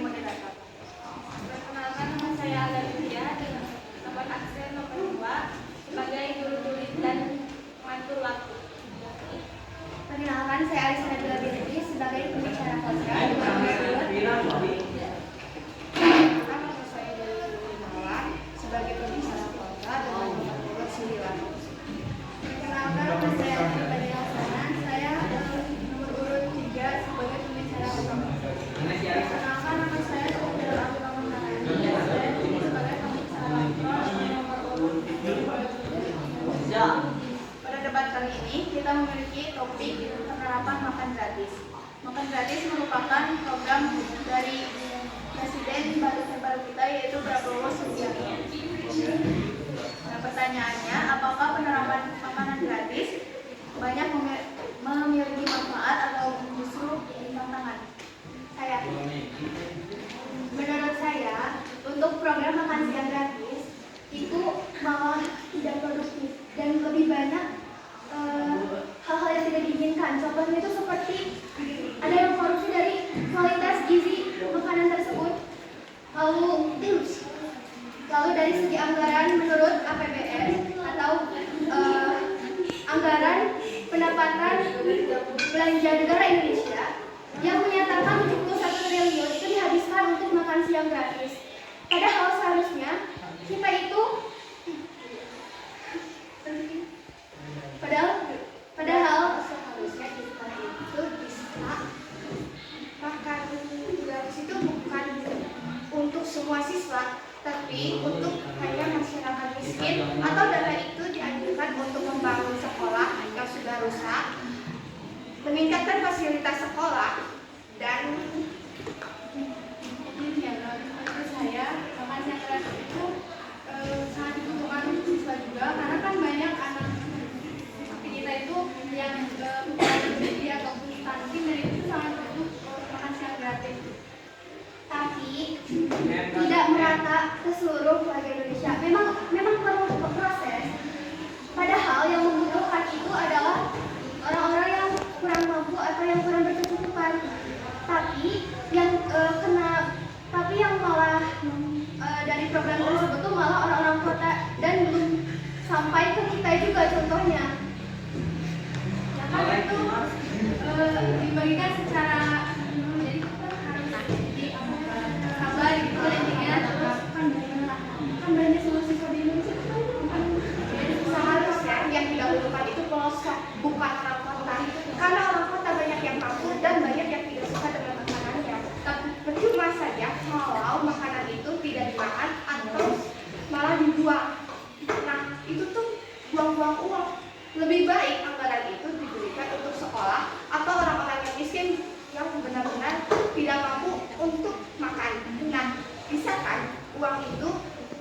moderator. Perkenalkan, nama saya Alda dengan nomor absen nomor 2 sebagai guru tulis dan pengatur waktu. Perkenalkan, saya Alisa Nabila Binti sebagai pembicara kontra. Sebagai pembicara kontra dengan nomor 9. Perkenalkan, nama saya Fadila Hasanah. Saya nomor urut 3 sebagai pembicara kontra. Perkenalkan, nama saya Sofia Abdullah Maharani. Saya sebagai pembicara kontra nomor urut 3. Pada debat kali ini kita memiliki topik penerapan makan gratis. Makan gratis merupakan program dari Presiden baru kita yaitu Prabowo Subianto. Nah, pertanyaannya, apakah penerapan makanan gratis banyak memiliki manfaat atau justru tantangan? Menurut saya, untuk program makan siang gratis itu malah tidak produktif dan lebih banyak hal-hal yang tidak diinginkan. Contohnya itu seperti ada yang korupsi dari kualitas gizi makanan tersebut. Lalu dari segi anggaran, menurut APBN atau anggaran pendapatan belanja negara Indonesia yang menyatakan 71 triliun itu dihabiskan untuk makan siang gratis. Padahal seharusnya kita itu Padahal seharusnya kita itu bisa makan gratis itu bukan untuk semua siswa, tapi untuk hanya masyarakat miskin, atau dana itu dianjurkan untuk membangun sekolah yang sudah rusak, meningkatkan fasilitas sekolah, dan menurut saya makan siang gratis itu sangat dibutuhkan siswa juga, karena kan banyak anak kita itu yang bergizi ataupun stunting dan itu sangat butuh makan siang gratis. Tapi tidak merata ke seluruh warga Indonesia. Memang perlu proses. Padahal yang membutuhkan itu adalah orang-orang yang kurang mampu atau yang kurang berkecukupan. Tapi yang malah dari program tersebut tuh malah orang-orang kota dan belum sampai ke kita juga contohnya. Ya kan itu dibagikan secara jadi kita harus sabar gitu intinya kan banyak solusi di Indonesia kan seharusnya yang didahulukan itu pelosok bukan orang kota, karena orang kota banyak yang mampu dan banyak yang tidak suka dengan makanannya. Tapi percuma saja kalau makanan itu tidak dimakan atau malah dibuang. Nah itu tuh buang-buang uang. Lebih baik anggaran itu diberikan untuk sekolah atau orang-orang yang miskin yang benar-benar tidak mampu untuk makan. Nah, bisa kan uang itu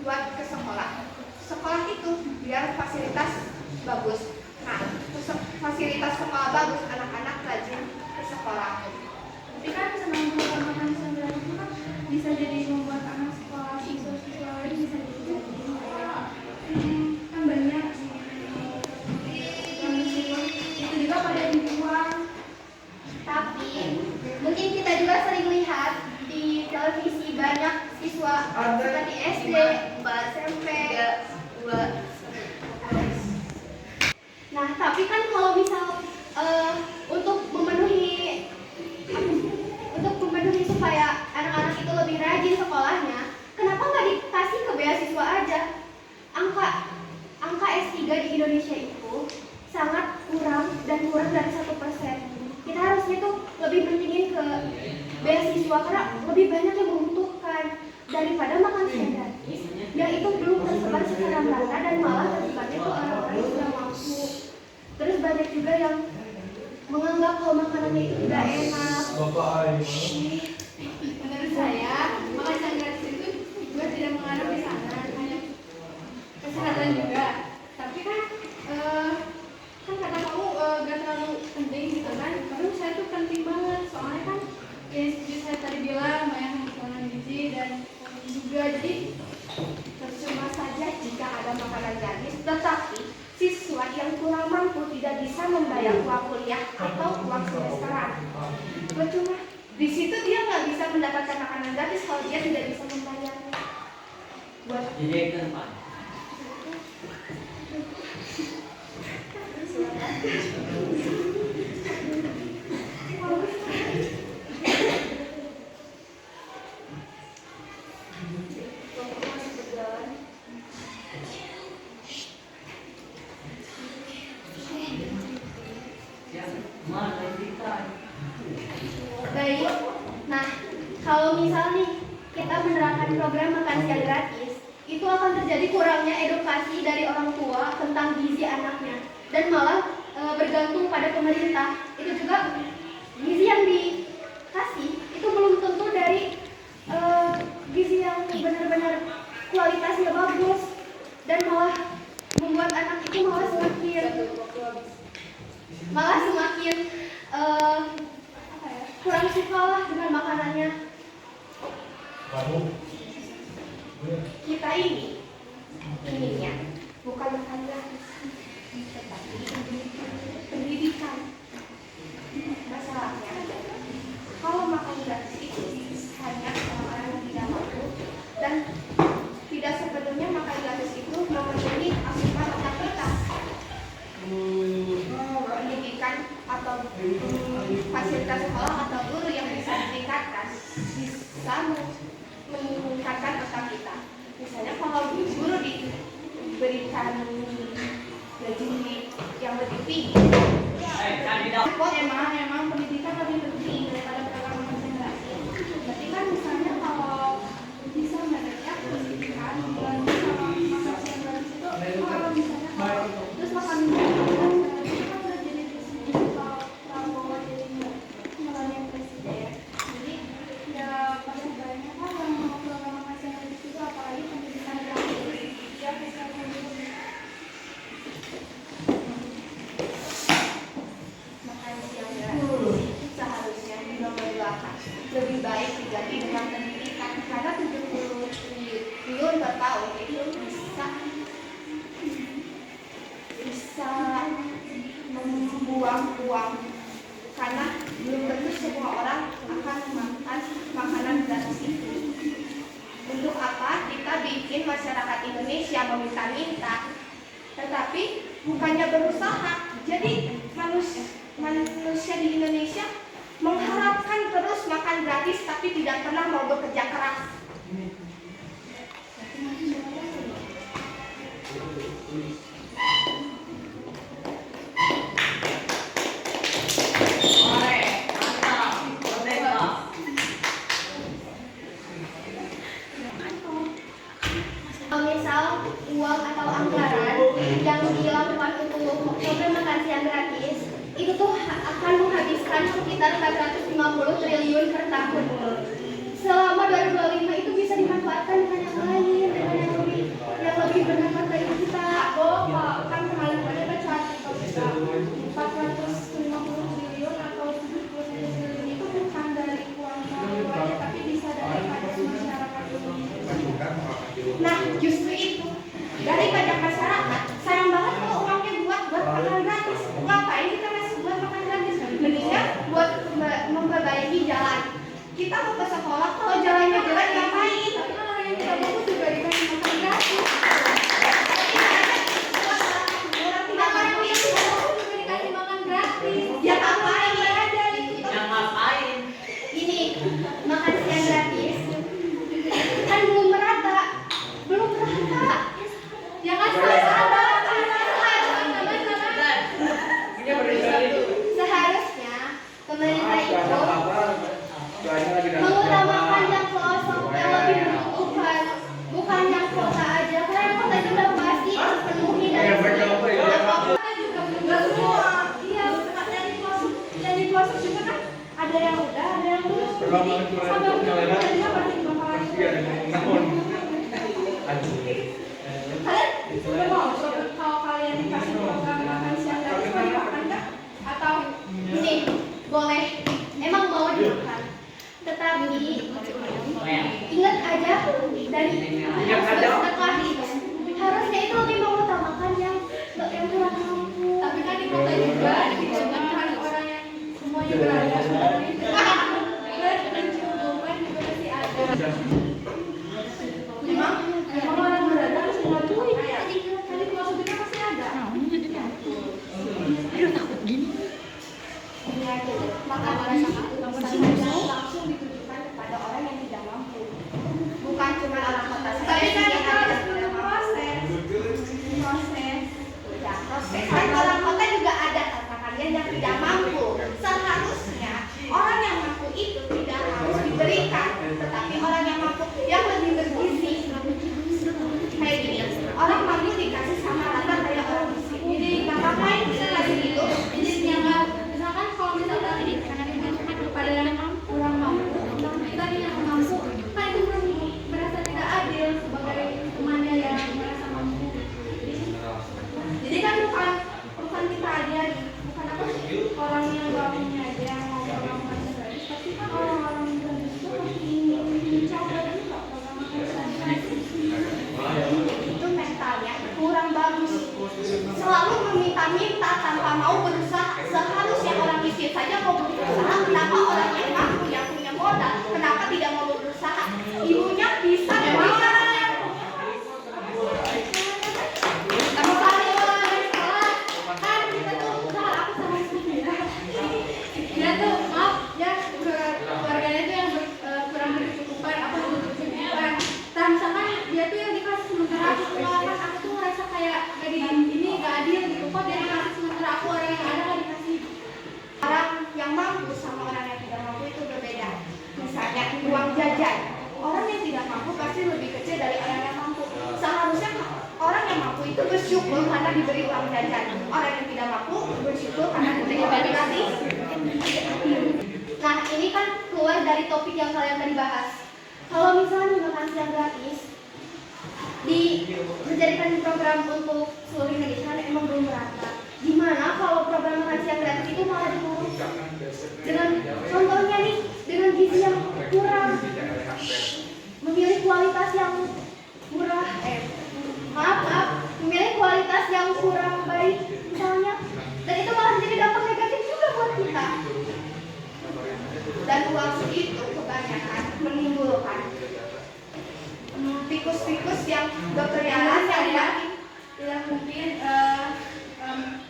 buat ke sekolah. Sekolah itu biar fasilitas bagus. Nah, fasilitas sekolah bagus, anak-anak rajin ke sekolah. Tapi kan senang makan siang gratis itu kan bisa jadi membuat anak sekolah siswa-siswa lain bisa jadi kan banyak itu juga pada dibuang. Tapi mungkin kita juga sering lihat di televisi banyak siswa seperti SD, SMP, Nah, tapi kan kalau misal untuk memenuhi supaya anak-anak itu lebih rajin sekolahnya, kenapa nggak dikasih ke beasiswa aja? Angka S3 di Indonesia itu sangat kurang dan kurang dari 1%. Kita harusnya tuh lebih pentingin ke beasiswa karena lebih banyak yang membutuhkan daripada makan siang gratis yang itu belum tersebar secara merata dan malah tersebarnya tuh orang-orang yang sudah mampu. Terus banyak juga yang menganggap kalau makanannya itu tidak enak. Menurut saya makan siang gratis itu juga tidak mengarah di sana, hanya kesehatan juga. Tapi kan kata kamu gak terlalu penting gitu kan. Menurut saya tuh penting banget, soalnya kan ya seperti saya tadi bilang banyak makanan gizi dan juga jadi percuma saja jika ada makanan gratis, tetapi siswa yang kurang mampu tidak bisa membayar uang kuliah atau uang semesteran. Percuma di situ dia nggak bisa bisa mendapatkan makanan gratis kalau dia tidak bisa membayarnya. Buat Jadi kan Pak. Baik. Nah, kalau misal nih kita menerapkan program makan siang gratis, itu akan terjadi kurangnya edukasi dari orang tua tentang gizi anaknya dan malah bergantung pada pemerintah. Itu juga gizi yang dikasih itu belum tentu dari gizi yang benar-benar kualitasnya bagus dan malah membuat anak itu malah semakin kurang suka lah dengan makanannya. Kita ininya bukan makan gratis, tetapi pendidikan. Masalahnya kalau makan gratis itu hanya orang-orang yang tidak mampu dan tidak sepenuhnya makan gratis itu memenuhi asupan otak kita. Pendidikan atau fasilitas sekolah atau guru yang bisa ditingkatkan bisa meningkatkan otak kita. Misalnya kalau guru diberikan gaji yang lebih tinggi, emang pendidikan lebih penting daripada program makan gratis. Berarti kan misalnya kalau bisa mereka pendidikan bulan sama makan siang gratis itu kalau misalnya terus makan lebih baik diganti dengan pendidikan karena 70 triliun per tahun itu bisa membuang uang karena belum tentu semua orang akan makan makanan gratis itu. Untuk apa kita bikin masyarakat Indonesia meminta-minta tetapi bukannya berusaha? Jadi manusia di Indonesia mengharapkan terus makan gratis tapi tidak pernah mau bekerja keras. Misal uang atau anggaran yang dilakukan untuk program makan siang gratis itu tuh akan menghabiskan sekitar 450 triliun per tahun. Selama 2025 itu bisa dimanfaatkan dengan yang lain, dengan yang lebih bermanfaat bagi kita. Kan kemarin ada baca artikel kita 450 triliun atau 70 triliun itu bukan dari uang keluarga tapi bisa dari pajak masyarakat Indonesia. Nah, justru itu dari pajak masyarakat sayang banget kalau uangnya buat makan gratis. Ngapain kita masih buat makan gratis? Mendingan buat memperbaiki jalan. Kita mau ke sekolah kalau jalannya jelek ngapain? Tapi kalau yang tidak bagus juga dikasih makan gratis. Orang tidak mampu yang tidak bagus juga dikasih makan gratis. Ya ngapain? Ada itu. Yang ngapain? Ini makan siang gratis kan belum merata. Ya kan seharusnya pemerintah itu mengutamakan yang pelosok yang lebih membutuhkan, bukan yang kota aja. Karena yang kota juga pasti terpenuhi dari nggak semua. Iya, dari pelosok juga kan ada yang udah, ada yang belum. Sampai udah pasti bakalan. Kalian udah mau kalau kalian dikasih program makan siang gratis mau dimakan nggak? Atau ini boleh emang mau dimakan, tetapi ingat aja dari setelah itu harusnya itu lebih mengutamakan yang kurang mampu. Tapi kan di kota juga dengan orang yang semuanya berada Emang orang berada harus mengakui. Tadi maksudnya pasti ada. Aduh takut gini. Maka langsung ditujukan kepada orang yang tidak mampu. Bukan cuma orang kota saja. Tapi kan kita harus punya proses. Ya, proses. Kan orang kota juga ada kata kalian yang tidak mampu. Seharusnya orang yang mampu itu tidak harus diberikan, tetapi orang yang mampu yang lebih bergizi. Kayak gini, orang mampu dikasih sama rata kayak orang miskin. Jadi kakak main bisa kasih gitu. Jadi jangan, misalkan kalau misalkan kepada orang mampu, kita yang mampu, kan itu merasa tidak adil sebagai temannya yang merasa mampu. Jadi kan bukan kita aja, bukan apa orang yang gak punya aja yang mau melakukan gratis, tapi kan orang-orang yang gratis itu pasti ingin mencoba juga program gratis. Itu mentalnya kurang bagus. Selalu meminta-minta tanpa mau berusaha. Seharusnya orang miskin saja mau berusaha. Kenapa orang yang mampu yang punya modal, kenapa tidak mau berusaha? Ibunya bisa memberikan. Dia tuh maaf ya keluarganya tuh yang kurang berkecukupan apa berkecukupan. Nah misalkan dia tuh yang dikasih sementara aku kan aku tuh ngerasa kayak gak di ini gak adil gitu kok dia dikasih sementara aku orang yang ada gak dikasih. Orang yang mampu sama orang yang tidak mampu itu berbeda. Misalnya uang jajan, orang yang tidak mampu pasti lebih kecil dari orang yang mampu. Seharusnya orang yang mampu itu bersyukur karena diberi uang jajan. Orang yang tidak mampu bersyukur karena diberi uang gratis. Nah ini kan keluar dari topik yang kalian tadi bahas. Kalau misalnya makan siang gratis dijadikan program untuk seluruh Indonesia kan emang belum merata. Gimana kalau program makan siang gratis itu malah diurus dengan contohnya nih dengan gizi yang kurang, memilih kualitas yang murah, memilih kualitas yang kurang baik misalnya, dan itu malah jadi dampak negatif juga buat kita. Dan uang segitu kebanyakan menimbulkan tikus-tikus yang berkeliaran yang mungkin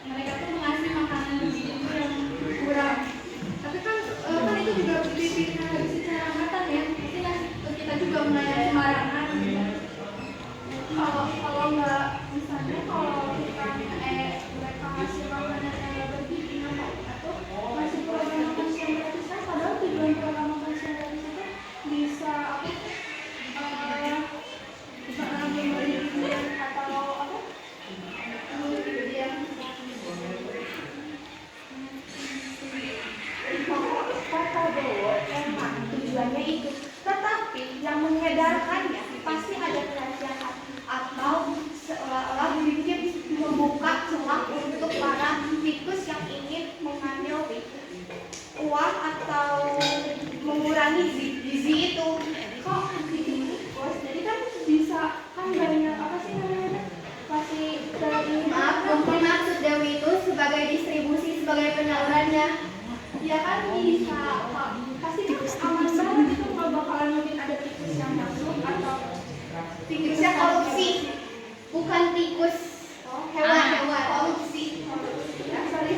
mereka tuh mengasih makanan begitu yang kurang. Tapi kan itu juga dipilih secara matang ya. Kita juga melayani sembarangan. Kalau nggak misalnya kalau kita mereka ngasih makanan yang bergizi atau masih program makan siang gratis kan padahal tujuan program makan siang gratis itu bisa memberi gizian atau apa memberi gizian kata bahwa emang tujuannya itu, tetapi yang mengedarkannya pasti ada kerahasiaan atau seolah-olah dibikin membuka celah untuk para tikus yang ingin mengambil uang atau mengurangi gizi itu. Kok jadi kan bisa kan banyak apa sih namanya pasti dari mungkin maksud Dewi itu sebagai distribusi sebagai penyalurannya ya kan bisa pasti aman banget itu nggak bakalan mungkin ada tikus yang masuk atau tikusnya korupsi bukan tikus hewan korupsi ya sorry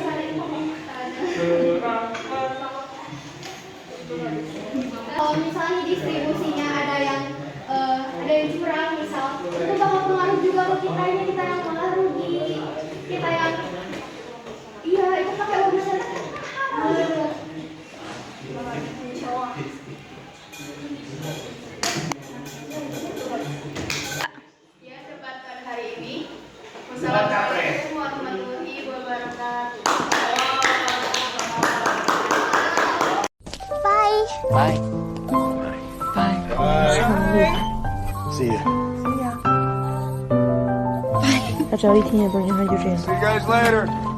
kalau misalnya distribusinya ada yang curang misal itu bakal pengaruh juga ke kita yang malah rugi kita yang iya itu pakai uang masyarakat ya debat pada hari ini. Wassalamualaikum warahmatullahi wabarakatuh. Bye. Bye. Bye. See ya. 他只要一听见动静，他就这样。 See you guys later.